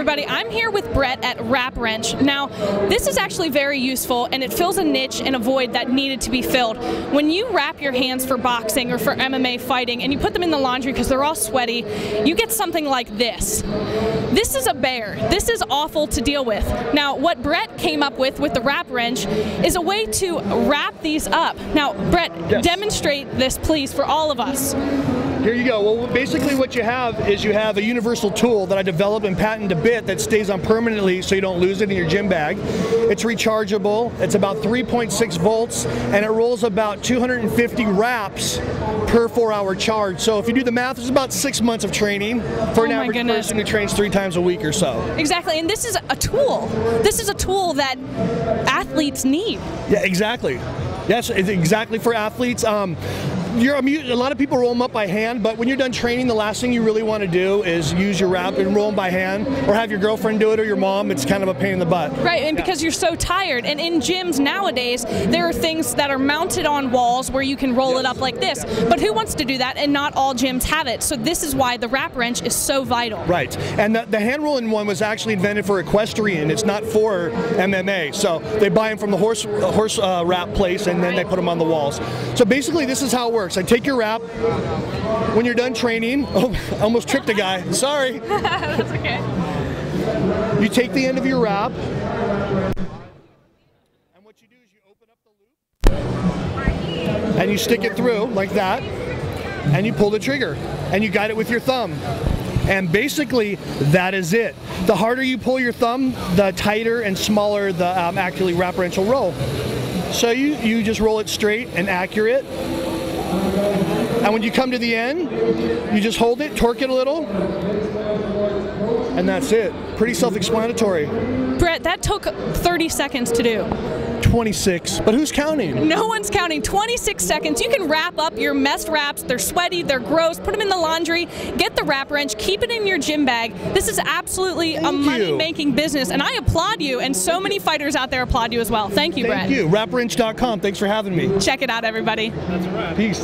everybody. I'm here with Brett at Wrap Wrench. Now, this is actually very useful, and it fills a niche and a void that needed to be filled. When you wrap your hands for boxing or for MMA fighting, and you put them in the laundry because they're all sweaty, you get something like this. This is a bear. This is awful to deal with. Now, what Brett came up with the Wrap Wrench is a way to wrap these up. Now, Brett, yes. Demonstrate this, please, for all of us. Here you go. Well, basically what you have is you have a universal tool that I developed and patented a bit that stays on permanently so you don't lose it in your gym bag. It's rechargeable. It's about 3.6 volts, and it rolls about 250 wraps per 4-hour charge. So if you do the math, it's about 6 months of training for an average person who trains 3 times a week or so. Exactly, and this is a tool. This is a tool that athletes need. Yeah, exactly. Yes, it's exactly for athletes. A lot of people roll them up by hand, but when you're done training, the last thing you really want to do is use your wrap and roll them by hand, or have your girlfriend do it, or your mom. It's kind of a pain in the butt. Right, and because you're so tired. And in gyms nowadays, there are things that are mounted on walls where you can roll it up like this. But who wants to do that? And not all gyms have it. So this is why the Wrap Wrench is so vital. Right, and the hand rolling one was actually invented for equestrian. It's not for MMA. So they buy them from the horse wrap place, and then they put them on the walls. So basically, this is how it works. I take your wrap. When you're done training, oh, I almost tricked a guy. Sorry. That's okay. You take the end of your wrap, and what you do is you open up the loop, and you stick it through like that, and you pull the trigger, and you guide it with your thumb. And basically, that is it. The harder you pull your thumb, the tighter and smaller the actually Wrap Wrench will roll. So you just roll it straight and accurate. And when you come to the end, you just hold it, torque it a little, and that's it. Pretty self-explanatory. Brett, that took 30 seconds to do. 26, but who's counting? No one's counting. 26 seconds. You can wrap up your messed wraps. They're sweaty, they're gross. Put them in the laundry. Get the Wrap Wrench. Keep it in your gym bag. This is absolutely a money-making business, and I applaud you, and so many fighters out there applaud you as well. Thank you, Brett. Thank you. WrapWrench.com. Thanks for having me. Check it out, everybody. That's a wrap. Peace.